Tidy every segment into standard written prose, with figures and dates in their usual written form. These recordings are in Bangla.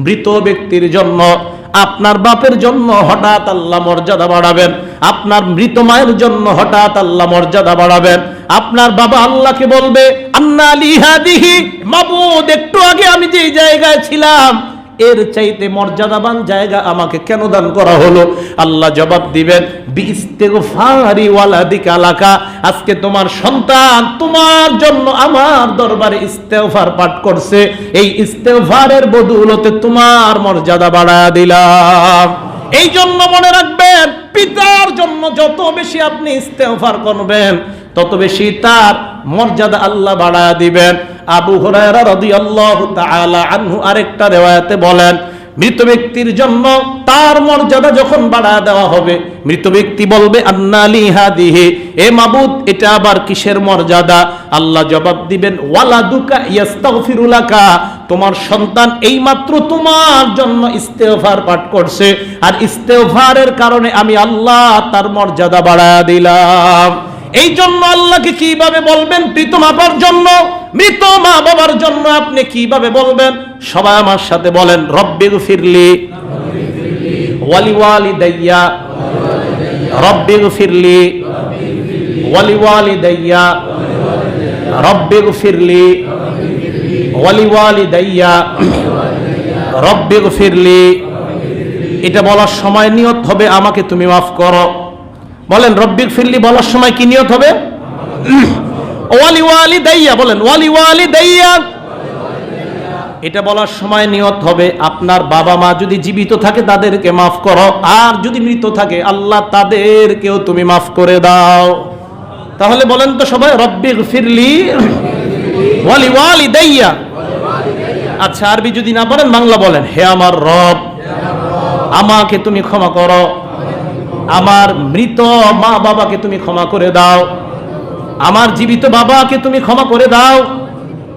মৃত ব্যক্তির জন্য, আপনার বাপের জন্য হঠাৎ আল্লাহ মর্যাদা বাড়াবেন, আপনার মৃত মায়ের জন্য হঠাৎ আল্লাহ মর্যাদা বাড়াবেন। আপনার বাবা আল্লাহকে বলবে, আন্না লি হাদিহি, মাবুদ একটু আগে আমি যে জায়গায় ছিলাম এর চাইতে মর্যাদাবান জায়গা আমাকে কেন দান করা হলো? আল্লাহ জবাব দিবেন, বিইস্তিগফারি ওয়ালাদিকা লাকা, আজকে তোমার সন্তান তোমার জন্য আমার দরবারে ইস্তেগফার পাঠ করছে, এই ইস্তেগফারের বদৌলতে তোমার মর্যাদা বাড়ায়া দিলাম। এই জন্য মনে রাখবেন, পিতার জন্য যত বেশি আপনি ইস্তেগফার করবেন তত বেশি তার মর্যাদা আল্লাহ বাড়ায়া দিবেন। আবু হুরায়রা রাদিয়াল্লাহু তাআলা আনহু আরেকটা riwayate বলেন, মৃত ব্যক্তির জন্য তার মর্যাদা যখন বাড়ায় দেওয়া হবে, মৃত ব্যক্তি বলবে, আন্না লি হাদিহি, এ মাবুদ এটা আবার কিসের মর্যাদা? আল্লাহ জবাব দিবেন, ওয়ালাদুকা ইস্তাগফিরু লাকা, তোমার সন্তান এইমাত্র তোমার জন্য ইস্তেগফার পাঠ করছে, আর ইস্তেগফারের কারণে আমি আল্লাহ তার মর্যাদা বাড়ায় দিলাম। এই জন্য আল্লাহকে কিভাবে বলবেন? মৃত বাবার জন্য, মৃত মা বাবার জন্য আপনি কিভাবে বলবেন? সবাই আমার সাথে বলেন, রব্বিগফিরলি ওয়ালিওয়ালিদাইয়া, রব্বিগফিরলি ওয়ালিওয়ালিদাইয়া, রব্বিগফিরলি ওয়ালিওয়ালিদাইয়া, রব্বিগফিরলি। এটা বলার সময় নিয়ত হবে, আমাকে তুমি মাফ করো। বলেন, রব্বিগফিরলি বলার সময় কি নিয়ত হবে? ওয়ালিওয়ালিদাইয়া বলেন, ওয়ালিওয়ালিদাইয়া। এটা বলার সময় নিয়ত হবে, আপনার বাবা মা যদি জীবিত থাকে তাদেরকে মাফ করো, আর যদি মৃত থাকে আল্লাহ তাদেরকেও তুমি মাফ করে দাও। তাহলে বলেন তো সবাই, রব্বিগফিরলি ওয়ালিওয়ালিদাইয়া। আচ্ছা, আরবি যদি না পারেন বাংলা বলেন, হে আমার রব, আমাকে তুমি ক্ষমা করো, আমার মৃত মা বাবাকে তুমি ক্ষমা করে দাও, আমার জীবিত বাবাকে তুমি ক্ষমা করে দাও,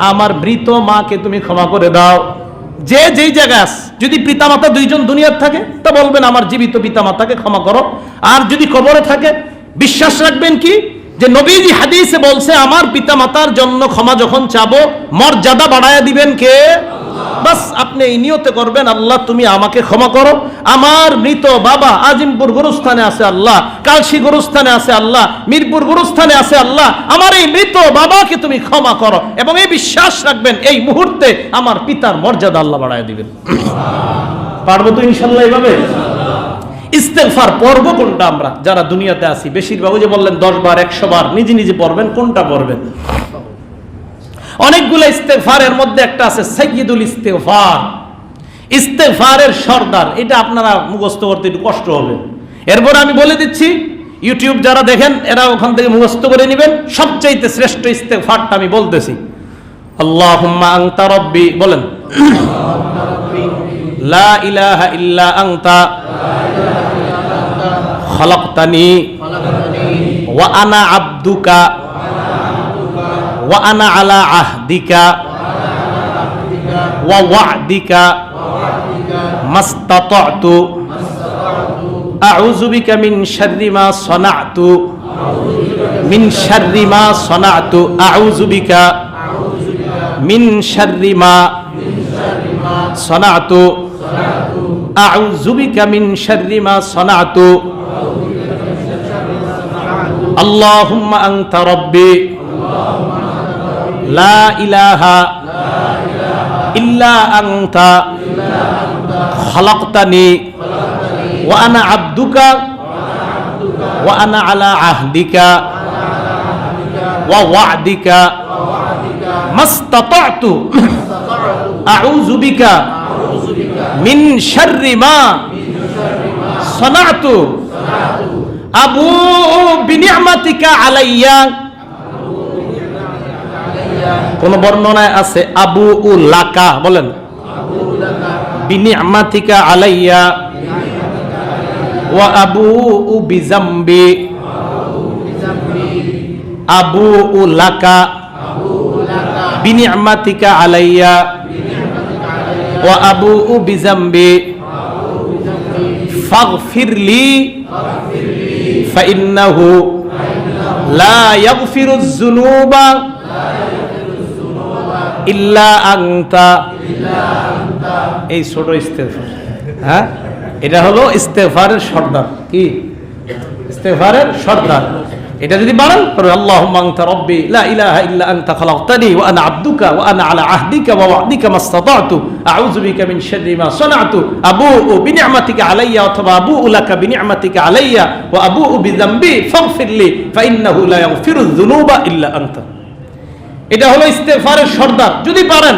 আমার মৃত মাকে তুমি ক্ষমা করে দাও। যে যেই জায়গায় আছে, যদি পিতামাতা দুইজন দুনিয়ার থাকে তা বলবেন আমার জীবিত পিতামাতাকে ক্ষমা করো, আর যদি কবরে থাকে বিশ্বাস রাখবেন কি, যে নবীজি হাদিসে বলছে আমার পিতামাতার জন্য ক্ষমা যখন চাবো মর্যাদা বাড়ায়া দিবেন কে? বাস আপনি এই নিয়তে করবেন, আল্লাহ তুমি আমাকে ক্ষমা করো, আমার মৃত বাবা আজিমপুর গুরুস্থানে আছে আল্লাহ, কালশি গুরুস্থানে আছে আল্লাহ, মিরপুর গুরুস্থানে আছে আল্লাহ, আমার এই মৃত বাবাকে তুমি ক্ষমা করো, এবং এই বিশ্বাস রাখবেন এই মুহূর্তে আমার পিতার মর্যাদা আল্লাহ বাড়ায় দিবেন। পারবো তো ইনশাল্লাহ এইভাবে? ইস্তেগফার পড়বো কোনটা? আমরা যারা দুনিয়াতে আছি বেশিরভাগ, যে বললেন 10 বার 100 বার, নিজে নিজে পড়বেন, কোনটা পড়বেন? অনেকগুলো ইস্তেগফারের মধ্যে একটা আছে সাইয়্যিদুল ইস্তেগফার, ইস্তেগফারের সর্দার। এটা আপনারা মুখস্থ করতে একটু কষ্ট হবে, এরপর আমি বলে দিচ্ছি, ইউটিউব যারা দেখেন এরা ওখান থেকে মুখস্থ করে নেবেন। সবচাইতে শ্রেষ্ঠ ইস্তেগফারটা আমি বলতেছি, আল্লাহুম্মা আনতা রাব্বি, বলেন, লা ইলাহা ইল্লা আনতা খালাকতানি ওয়া আনা আবদুকা ওয়া আনা আলা আহদিকা ওয়া ওয়া'দিকা মাসতাতা'তু আউযু বিকা মিন শাররি মা সানা'তু, মিন শাররি মা সানা'তু, আউযু বিকা মিন শাররি মা সানা'তু, আউযু বিকা মিন শাররি মা সানা'তু, আল্লাহুম্মা আনতা রাব্বি লা ইলাহা ইল্লা আনতা খালাকতানি ওয়া আনা আবদুকা ওয়া আনা আলা আহদিকা ওয়া ওয়া'দিকা মাসতাতা'তু আউযু বিকা মিন শাররি মা সানা'তু আবু বিনি'মাতিকা আলাইয়া। কোন বর্ণনায় আছে আবু লাকা, বলেন, বিনি'মাতিকা আলাইয়া ওয়া আবু বিজামবি, আবু লাকা বিনি'মাতিকা আলাইয়া ওয়া আবু বিজামবি ফাগফিরলি ফাইন্নাহু লা ইয়াগফিরুয যুনুবা ইল্লা আনতা এই ছোট ইস্তেগফার, হ্যাঁ, এটা হলো ইস্তেগফারের সর্দার। কি ইস্তেগফারের সর্দার? এটা যদি বাড়ান তবে আল্লাহুম্মা আনতা রাব্বি লা ইলাহা ইল্লা আনতা খালাকতানি ওয়া আনা আবদুকা ওয়া আনা আলা আহদিকা ওয়া ওয়া'দিকা মাসতাতা'তু আউযু বিকা মিন শাররি মা সানা'তু আবুউ বিনি'মাতিকা আলাইয়া অথবা আবুউ লাকা বিনি'মাতিকা আলাইয়া ওয়া আবুউ বিযামবি ফাগফিরলি ফাইন্নাহু লা ইয়াগফিরুয যুনুবা ইল্লা আনতা। এটা হলো ইস্তেগফারের সর্দার। যদি পারেন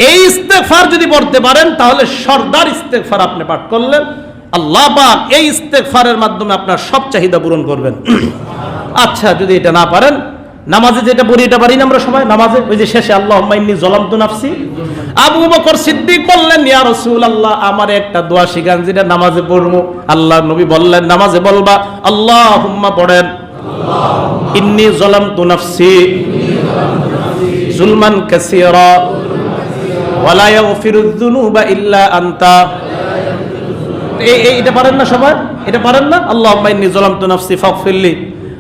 এই ইস্তেগফার যদি পড়তে পারেন তাহলে সর্দার ইস্তেগফার আপনি পাঠ করলেন, আল্লাহ পাক এই ইস্তেগফারের মাধ্যমে আপনার সব চাহিদা পূরণ করবেন। আচ্ছা, যদি এটা না পারেন, নামাজে যেটা পড়ি এটা পারি না আমরা সবাই নামাজে, ওই যে শেষে আল্লাহুম্মা ইন্নী যালামতু নাফসি। আবু বকর সিদ্দিক বললেন, ইয়া রাসূলুল্লাহ, আমার একটা দোয়া শিখান যেটা নামাজে পড়বো। আল্লাহর নবী বললেন, নামাজে বলবা আল্লাহুম্মা পড়েন, ইন্নী যালামতু নাফসি যুলমান কাসীরা ওয়া লা ইয়াগফিরুয যুনুবা ইল্লা আনতা। এটা পারেন না সবাই? এটা পারেন না? আল্লাহুম্মা ইন্নী যালামতু নাফসি ফাগফিরলি,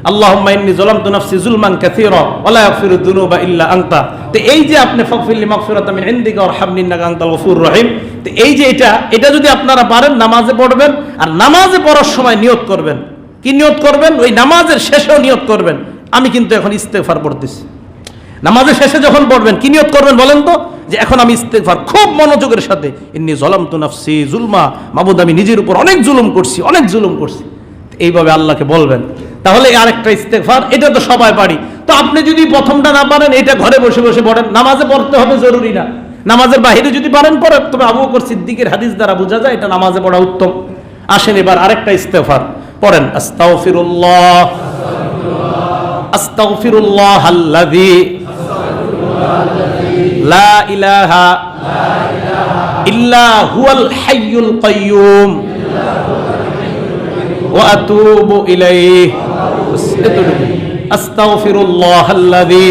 আল্লাহুম্মা ইন্নী যালামতু নাফসি যুলমান কাসীরা ওয়া লা ইয়াগফিরুয যুনুবা ইল্লা আনতা। তো এই যে আপনি ফাগফিরলি মাগফিরাতাম মিন ইনদিকা ওয়ারহামনি ইন্নাকা আনতাল গফুরুর রহিম, তো এই যে এটা যদি আপনারা পারেন নামাজে পড়বেন, আর নামাজে পড়ার সময় নিয়ত করবেন। কি নিয়ত করবেন? ওই নামাজের শেষেও নিয়ত করবেন, আমি কিন্তু এখন ইস্তেগফার পড়তেছি। নামাজের শেষে যখন পড়বেন কি নিয়ত করবেন বলেন তো? যে এখন আমি ইস্তেগফার খুব মনোযোগের সাথে, ইন্নী যালামতু নাফসি যুলমা, মাবুদ আমি নিজের উপর অনেক জুলুম করছি, এইভাবে আল্লাহকে বলবেন। তাহলে আরেকটা ইস্তেগফার, এটা তো সবাই পারি। তো আপনি যদি প্রথমটা না পারেন, এটা ঘরে বসে বসে পড়েন, নামাজে পড়তে হবে জরুরি না, নামাজের বাইরে যদি পারেন পড়েন। তবে আবু বকর সিদ্দিকের হাদিস দ্বারা বোঝা যায় এটা নামাজে পড়া উত্তম। আসেন এবার আরেকটা ইস্তেগফার পড়েন, আস্তাগফিরুল্লাহ আস্তাগফিরুল্লাহাল্লাযী লা ইলাহা ইল্লা হুয়াল হাইয়ুল কাইয়্যুম ওয়া আতুবু ইলাইহি। আস্তাগফিরুল্লাহাল্লাযী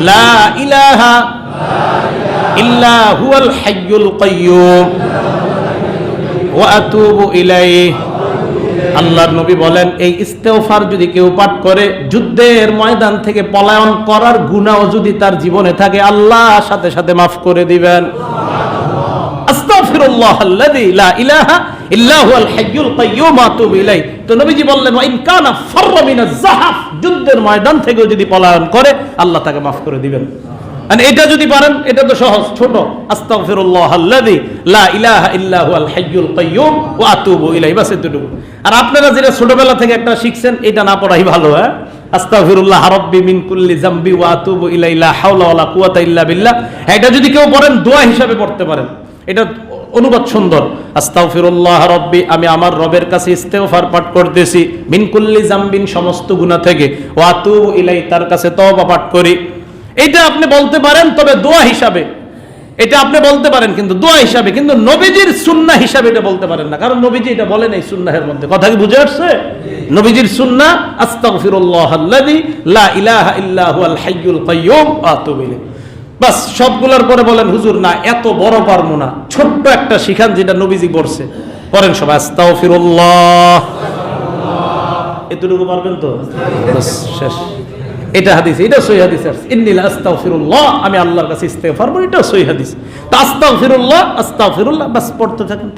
লা ইলাহা ইল্লা হুয়াল হাইয়ুল কাইয়্যুম ওয়া আতুবু ইলাইহি। আল্লাহর নবী বলেন, এই ইস্তেগফার যদি কেউ পাঠ করে, যুদ্ধের ময়দান থেকে পলায়ন করার গুনাহ যদি তার জীবনে থাকে, আল্লাহ সাথে সাথে মাফ করে দিবেন। আস্তাগফিরুল্লাহাল্লাযী লা ইলাহা ইল্লা হুয়াল হাইয়ুল কাইয়্যুম ওয়া আতুবু ইলাইহি। তো নবীজি বললেন, ওয়া ইন কানা ফাররা মিনাজ যাহাফ, যুদ্ধের ময়দান থেকে যদি পলায়ন করে, আল্লাহ তাকে মাফ করে দিবেন। আর এটা যদি পারেন, এটা তো সহজ, ছোট, আস্তাগফিরুল্লাহাল্লাযী লা ইলাহা ইল্লা হুয়াল হাইয়ুল কাইয়্যুম ওয়া আতুবু ইলাইহি, বাস এতটুকু। আর আপনারা যেটা ছোটবেলা থেকে একটা শিখছেন, এটা না পড়াই ভালো। হ্যাঁ, আস্তাগফিরুল্লাহ রাব্বি মিন কুল্লি যামবি ওয়া আতুবু ইলাইহি লা হাওলা ওয়ালা কুওয়াতা ইল্লা বিল্লাহ। এটা যদি কেউ পড়েন, দোয়া হিসাবে পড়তে পারেন। এটা অনুবাদ সুন্দর, আস্তাগফিরুল্লাহ রাব্বি, আমি আমার রবের কাছে ইস্তেগফার পাঠ করতেছি, মিন কুল্লি যামবিন, সমস্ত গুনাহ থেকে, ওয়া আতুবু ইলাইহি, তার কাছে তওবা পাঠ করি। এটা আপনি বলতে পারেন, তবে দোয়া হিসাবে এটা আপনি বলতে পারেন, কিন্তু দোয়া হিসাবে, কিন্তু নবীজির সুন্নাহ হিসাবে এটা বলতে পারেন না, কারণ নবীজি এটা বলেন এই সুন্নাহের মধ্যে। কথা কি বুঝে আসছে? নবীজির সুন্নাহ আস্তাগফিরুল্লাহাল্লাযী লা ইলাহা ইল্লা হুয়াল হাইয়ুল কাইয়্যুম ওয়া আতুবু ইলাইহি। বাস, সবগুলোর পরে বলেন, হুজুর না এত বড় পারবো না, ছোট্ট একটা শিখান যেটা নবীজি পড়ছে, করেন সবাই আস্তাগফিরুল্লাহ, এতটুকু পারবেন তো? বাস, শেষ। এটা হাদিস, এটা সহিহ হাদিস আছে, ইন্নী লা আস্তাগফিরুল্লাহ, আমি আল্লাহর কাছে ইস্তেগফার করি, এটা সহিহ হাদিস। তা আস্তাগফিরুল্লাহ, বাস পড়তে থাকেন।